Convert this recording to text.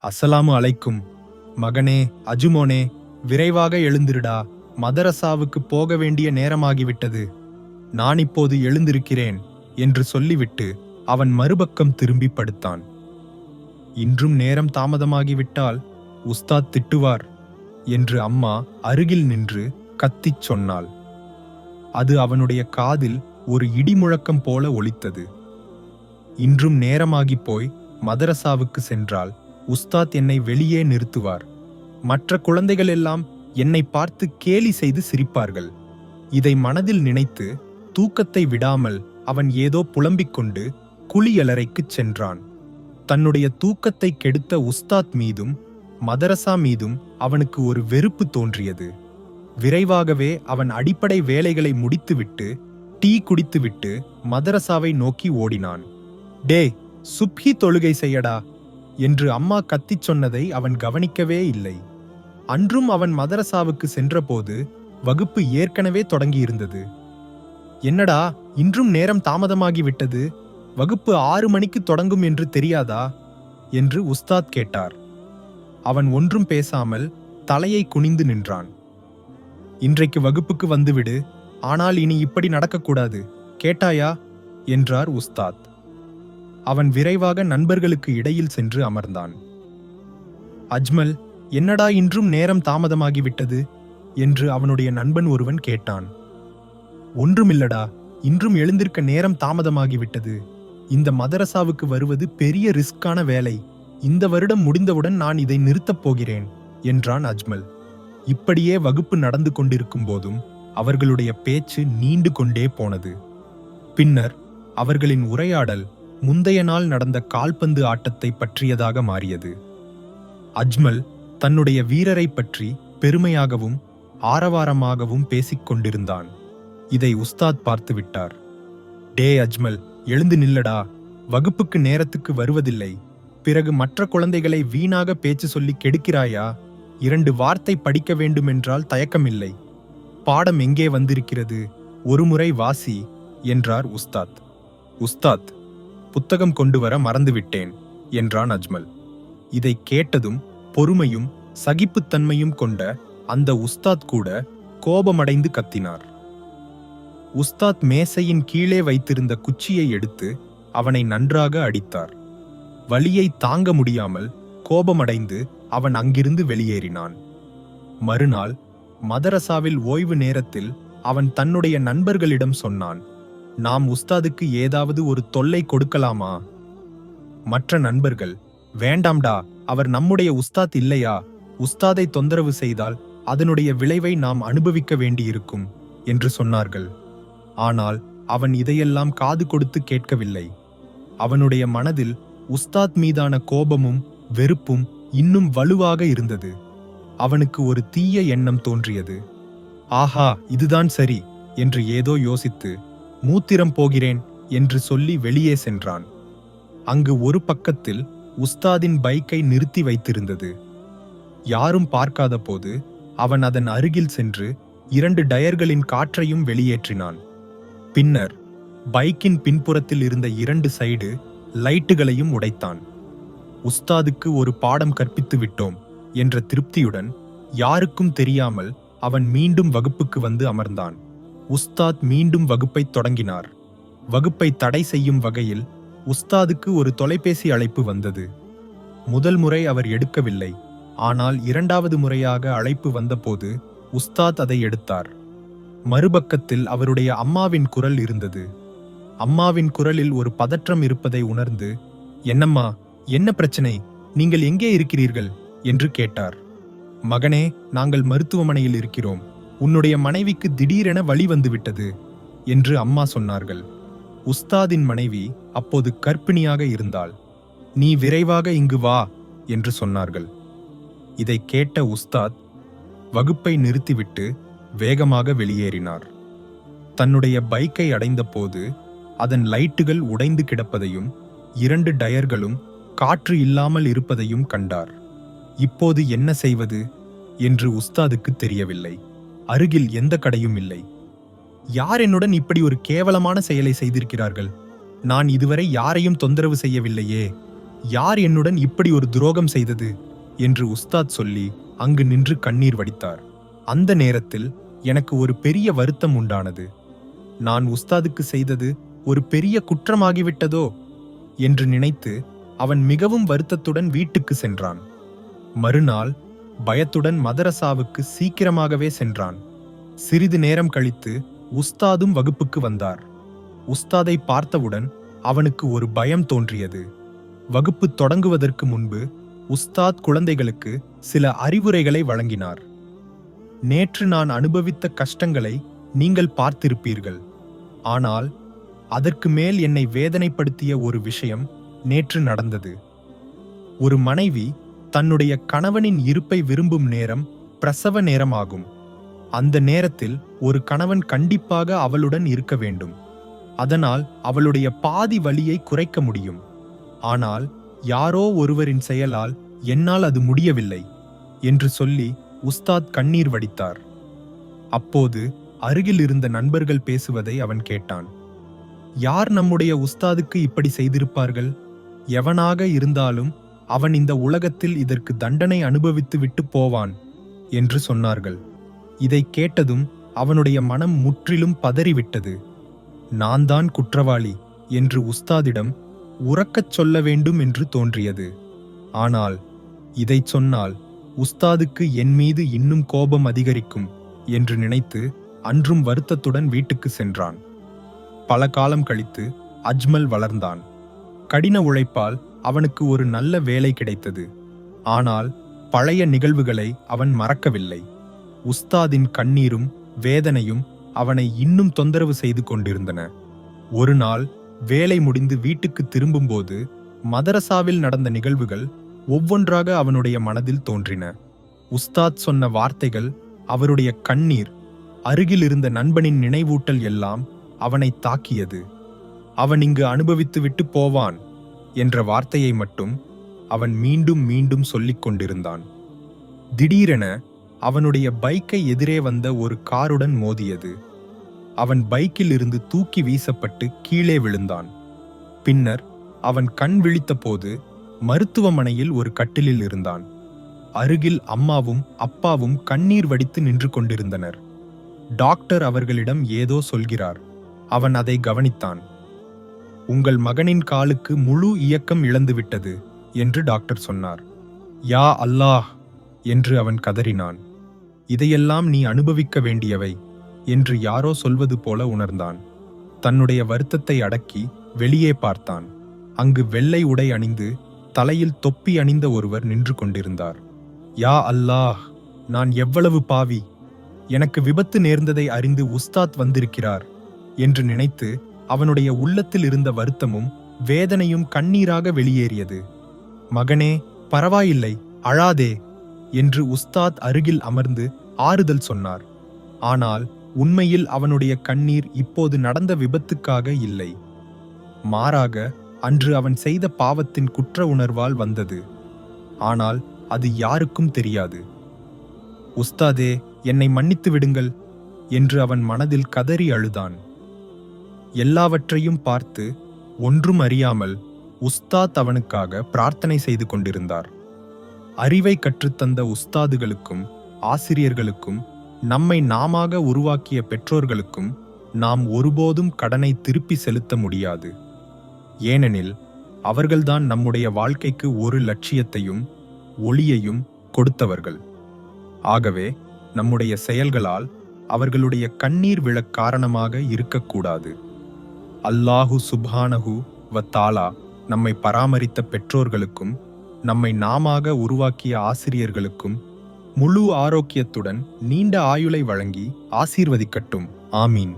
அஸ்ஸலாமு அலைக்கும். மகனே, அஜுமோனே, விரைவாக எழுந்திருடா. மதரசாவுக்கு போக வேண்டிய நேரமாகிவிட்டது. நான் இப்போது எழுந்திருக்கிறேன் என்று சொல்லிவிட்டு அவன் மறுபக்கம் திரும்பி படுத்தான். இன்றும் நேரம் தாமதமாகிவிட்டால் உஸ்தாத் திட்டுவார் என்று அம்மா அருகில் நின்று கத்திச் சொன்னாள். அது அவனுடைய காதில் ஒரு இடிமுழக்கம் போல ஒலித்தது. இன்றும் நேரமாகிப் போய் மதரசாவுக்கு சென்றால் உஸ்தாத் என்னை வெளியே நிறுத்துவார். மற்ற குழந்தைகள் எல்லாம் என்னை பார்த்து கேலி செய்து சிரிப்பார்கள். இதை மனதில் நினைத்து தூக்கத்தை விடாமல் அவன் ஏதோ புலம்பிக் கொண்டு குளியலறைக்குச் சென்றான். தன்னுடைய தூக்கத்தை கெடுத்த உஸ்தாத் மீதும் மதரசா மீதும் அவனுக்கு ஒரு வெறுப்பு தோன்றியது. விரைவாகவே அவன் அடிப்படை வேலைகளை முடித்துவிட்டு டீ குடித்துவிட்டு மதரசாவை நோக்கி ஓடினான். டே, சுப்ஹி தொழுகை செய்யடா என்று அம்மா கத்திச் சொன்னதை அவன் கவனிக்கவே இல்லை. அன்றும் அவன் மதரசாவுக்கு சென்றபோது வகுப்பு ஏற்கனவே தொடங்கியிருந்தது. என்னடா, இன்றும் நேரம் தாமதமாகிவிட்டது, வகுப்பு 6 மணிக்கு தொடங்கும் என்று தெரியாதா என்று உஸ்தாத் கேட்டார். அவன் ஒன்றும் பேசாமல் தலையை குனிந்து நின்றான். இன்றைக்கு வகுப்புக்கு வந்துவிடு, ஆனால் இனி இப்படி நடக்கக்கூடாது, கேட்டாயா என்றார் உஸ்தாத். அவன் விரைவாக நண்பர்களுக்கு இடையில் சென்று அமர்ந்தான். அஜ்மல், என்னடா இன்றும் நேரம் தாமதமாகிவிட்டது என்று அவனுடைய நண்பன் ஒருவன் கேட்டான். ஒன்றுமில்லடா, இன்றும் எழுந்திருக்க நேரம் தாமதமாகிவிட்டது. இந்த மதரசாவுக்கு வருவது பெரிய ரிஸ்கான வேலை. இந்த வருடம் முடிந்தவுடன் நான் இதை நிறுத்தப் போகிறேன் என்றான் அஜ்மல். இப்படியே வகுப்பு நடந்து கொண்டிருக்கும் போதும் அவர்களுடைய பேச்சு நீண்டு கொண்டே போனது. பின்னர் அவர்களின் உரையாடல் முந்தைய நாள் நடந்த கால்பந்து ஆட்டத்தை பற்றியதாக மாறியது. அஜ்மல் தன்னுடைய வீரரை பற்றி பெருமையாகவும் ஆரவாரமாகவும் பேசிக் கொண்டிருந்தான். இதை உஸ்தாத் பார்த்துவிட்டார். டே அஜ்மல், எழுந்து நில்லடா, வகுப்புக்கு நேரத்துக்கு வருவதில்லை, பிறகு மற்ற குழந்தைகளை வீணாக பேச்சு சொல்லி கெடுக்கிறாயா? 2 வார்த்தை படிக்க வேண்டுமென்றால் தயக்கமில்லை. பாடம் எங்கே வந்திருக்கிறது, ஒருமுறை வாசி என்றார் உஸ்தாத். உஸ்தாத், புத்தகம் கொண்டு வர மறந்துவிட்டேன் என்றான் அஜ்மல். இதை கேட்டதும் பொறுமையும் சகிப்புத்தன்மையும் கொண்ட அந்த உஸ்தாத் கூட கோபமடைந்து கத்தினார். உஸ்தாத் மேசையின் கீழே வைத்திருந்த குச்சியை எடுத்து அவனை நன்றாக அடித்தார். வலியை தாங்க முடியாமல் கோபமடைந்து அவன் அங்கிருந்து வெளியேறினான். மறுநாள் மதரசாவில் ஓய்வு நேரத்தில் அவன் தன்னுடைய நண்பர்களிடம் சொன்னான், நாம் உஸ்தாதுக்கு ஏதாவது ஒரு தொல்லை கொடுக்கலாமா? மற்ற நண்பர்கள், வேண்டாம்டா, அவர் நம்முடைய உஸ்தாத் இல்லையா, உஸ்தாதை தொந்தரவு செய்தால் அதனுடைய விளைவை நாம் அனுபவிக்க வேண்டியிருக்கும் என்று சொன்னார்கள். ஆனால் அவன் இதையெல்லாம் காது கொடுத்து கேட்கவில்லை. அவனுடைய மனதில் உஸ்தாத் மீதான கோபமும் வெறுப்பும் இன்னும் வலுவாக இருந்தது. அவனுக்கு ஒரு தீய எண்ணம் தோன்றியது. ஆஹா, இதுதான் சரி என்று ஏதோ யோசித்து மூத்திரம் போகிறேன் என்று சொல்லி வெளியே சென்றான். அங்கு ஒரு பக்கத்தில் உஸ்தாதின் பைக்கை நிறுத்தி வைத்திருந்தது. யாரும் பார்க்காத போது அவன் அதன் அருகில் சென்று 2 டயர்களின் காற்றையும் வெளியேற்றினான். பின்னர் பைக்கின் பின்புறத்தில் இருந்த 2 சைடு லைட்டுகளையும் உடைத்தான். உஸ்தாதுக்கு ஒரு பாடம் கற்பித்து விட்டோம் என்ற திருப்தியுடன் யாருக்கும் தெரியாமல் அவன் மீண்டும் வகுப்புக்கு வந்து அமர்ந்தான். உஸ்தாத் மீண்டும் வகுப்பை தொடங்கினார். வகுப்பை தடை செய்யும் வகையில் உஸ்தாதுக்கு ஒரு தொலைபேசி அழைப்பு வந்தது. முதல் முறை அவர் எடுக்கவில்லை. ஆனால் 2வது முறையாக அழைப்பு வந்தபோது உஸ்தாத் அதை எடுத்தார். மறுபக்கத்தில் அவருடைய அம்மாவின் குரல் இருந்தது. அம்மாவின் குரலில் ஒரு பதற்றம் இருப்பதை உணர்ந்து, என்னம்மா, என்ன பிரச்சனை, நீங்கள் எங்கே இருக்கிறீர்கள் என்று கேட்டார். மகனே, நாங்கள் மருத்துவமனையில் இருக்கிறோம், உன்னுடைய மனைவிக்கு திடீரென வலி வந்துவிட்டது என்று அம்மா சொன்னார்கள். உஸ்தாதின் மனைவி அப்போது கர்ப்பிணியாக இருந்தாள். நீ விரைவாக இங்கு வா என்று சொன்னார்கள். இதை கேட்ட உஸ்தாத் வகுப்பை நிறுத்திவிட்டு வேகமாக வெளியேறினார். தன்னுடைய பைக்கை அடைந்த போது அதன் லைட்டுகள் உடைந்து கிடப்பதையும் 2 டயர்களும் காற்று இல்லாமல் இருப்பதையும் கண்டார். இப்போது என்ன செய்வது என்று உஸ்தாதுக்கு தெரியவில்லை. அருகில் எந்த கடையும் இல்லை. யார் என்னுடன் இப்படி ஒரு கேவலமான செயலை செய்திருக்கிறார்கள்? நான் இதுவரை யாரையும் தொந்தரவு செய்யவில்லையே, யார் என்னுடன் இப்படி ஒரு துரோகம் செய்தது என்று உஸ்தாத் சொல்லி அங்கு நின்று கண்ணீர் வடித்தார். அந்த நேரத்தில் எனக்கு ஒரு பெரிய வருத்தம் உண்டானது. நான் உஸ்தாதுக்கு செய்தது ஒரு பெரிய குற்றமாகிவிட்டதோ என்று நினைத்து அவன் மிகவும் வருத்தத்துடன் வீட்டுக்கு சென்றான். மறுநாள் பயத்துடன் மதரசாவுக்கு சீக்கிரமாகவே சென்றான். சிறிது நேரம் கழித்து உஸ்தாதும் வகுப்புக்கு வந்தார். உஸ்தாதை பார்த்தவுடன் அவனுக்கு ஒரு பயம் தோன்றியது. வகுப்பு தொடங்குவதற்கு முன்பு உஸ்தாத் குழந்தைகளுக்கு சில அறிவுரைகளை வழங்கினார். நேற்று நான் அனுபவித்த கஷ்டங்களை நீங்கள் பார்த்திருப்பீர்கள். ஆனால் அதற்கு மேல் என்னை வேதனைப்படுத்திய ஒரு விஷயம் நேற்று நடந்தது. ஒரு மனைவி தன்னுடைய கணவனின் இருப்பை விரும்பும் நேரம் பிரசவ நேரமாகும். அந்த நேரத்தில் ஒரு கணவன் கண்டிப்பாக அவளுடன் இருக்க வேண்டும். அதனால் அவளுடைய பாதி வலியை குறைக்க முடியும். ஆனால் யாரோ ஒருவரின் செயலால் என்னால் அது முடியவில்லை என்று சொல்லி உஸ்தாத் கண்ணீர் வடித்தார். அப்போது அருகில் இருந்த நண்பர்கள் பேசுவதை அவன் கேட்டான். யார் நம்முடைய உஸ்தாதுக்கு இப்படி செய்திருப்பார்கள்? எவனாக இருந்தாலும் அவன் இந்த உலகத்தில் இதற்கு தண்டனை அனுபவித்து விட்டு போவான் என்று சொன்னார்கள். இதை கேட்டதும் அவனுடைய மனம் முற்றிலும் பதறிவிட்டது. நான் தான் குற்றவாளி என்று உஸ்தாதிடம் உரக்கச் சொல்ல வேண்டும் என்று தோன்றியது. ஆனால் இதைச் சொன்னால் உஸ்தாதுக்கு என் மீது இன்னும் கோபம் அதிகரிக்கும் என்று நினைத்து அன்றும் வருத்தத்துடன் வீட்டுக்கு சென்றான். பல காலம் கழித்து அஜ்மல் வளர்ந்தான். கடின உழைப்பால் அவனுக்கு ஒரு நல்ல வேலை கிடைத்தது. ஆனால் பழைய நிகழ்வுகளை அவன் மறக்கவில்லை. உஸ்தாதின் கண்ணீரும் வேதனையும் அவனை இன்னும் தொந்தரவு செய்து கொண்டிருந்தன. ஒரு நாள் வேலை முடிந்து வீட்டுக்கு திரும்பும்போது மதரசாவில் நடந்த நிகழ்வுகள் ஒவ்வொன்றாக அவனுடைய மனதில் தோன்றின. உஸ்தாத் சொன்ன வார்த்தைகள், அவருடைய கண்ணீர், அருகில் இருந்த நண்பனின் நினைவூட்டல் எல்லாம் அவனை தாக்கியது. அவன் இங்கு அனுபவித்து விட்டு போவான் என்ற வார்த்தையை மட்டும் அவன் மீண்டும் மீண்டும் சொல்லிக் கொண்டிருந்தான். திடீரென அவனுடைய பைக்கை எதிரே வந்த ஒரு காருடன் மோதியது. அவன் பைக்கில் இருந்து தூக்கி வீசப்பட்டு கீழே விழுந்தான். பின்னர் அவன் கண் விழித்தபோது மருத்துவமனையில் ஒரு கட்டிலில் இருந்தான். அருகில் அம்மாவும் அப்பாவும் கண்ணீர் வடித்து நின்று கொண்டிருந்தனர். டாக்டர் அவர்களிடம் ஏதோ சொல்கிறார். அவன் அதை கவனித்தான். உங்கள் மகனின் காலுக்கு முழு இயக்கம் இழந்துவிட்டது என்று டாக்டர் சொன்னார். யா அல்லாஹ் என்று அவன் கதறினான். இதையெல்லாம் நீ அனுபவிக்க வேண்டியவை என்று யாரோ சொல்வது போல உணர்ந்தான். தன்னுடைய வருத்தத்தை அடக்கி வெளியே பார்த்தான். அங்கு வெள்ளை உடை அணிந்து தலையில் தொப்பி அணிந்த ஒருவர் நின்று கொண்டிருந்தார். யா அல்லாஹ், நான் எவ்வளவு பாவி! எனக்கு விபத்து நேர்ந்ததை அறிந்து உஸ்தாத் வந்திருக்கிறார் என்று நினைத்து அவனுடைய உள்ளத்தில் இருந்த வருத்தமும் வேதனையும் கண்ணீராக வெளியேறியது. மகனே, பரவாயில்லை, அழாதே என்று உஸ்தாத் அருகில் அமர்ந்து ஆறுதல் சொன்னார். ஆனால் உண்மையில் அவனுடைய கண்ணீர் இப்போது நடந்த விபத்துக்காக இல்லை. மாறாக அன்று அவன் செய்த பாவத்தின் குற்ற உணர்வால் வந்தது. ஆனால் அது யாருக்கும் தெரியாது. உஸ்தாதே, என்னை மன்னித்து விடுங்கள் என்று அவன் மனதில் கதறி அழுதான். எல்லாவற்றையும் பார்த்து ஒன்றும் அறியாமல் உஸ்தாத் அவனுக்காக பிரார்த்தனை செய்து கொண்டிருந்தார். அறிவை கற்றுத்தந்த உஸ்தாதுகளுக்கும் ஆசிரியர்களுக்கும் நம்மை நாமாக உருவாக்கிய பெற்றோர்களுக்கும் நாம் ஒருபோதும் கடனை திருப்பி செலுத்த முடியாது. ஏனெனில் அவர்கள்தான் நம்முடைய வாழ்க்கைக்கு ஒரு லட்சியத்தையும் ஒளியையும் கொடுத்தவர்கள். ஆகவே நம்முடைய செயல்களால் அவர்களுடைய கண்ணீர் விழக் காரணமாக இருக்கக்கூடாது. அல்லாஹு சுப்ஹானஹு வ தஆலா நம்மை பராமரித்த பெற்றோர்களுக்கும் நம்மை நாமாக உருவாக்கிய ஆசிரியர்களுக்கும் முழு ஆரோக்கியத்துடன் நீண்ட ஆயுளை வழங்கி ஆசீர்வதிக்கட்டும். ஆமீன்.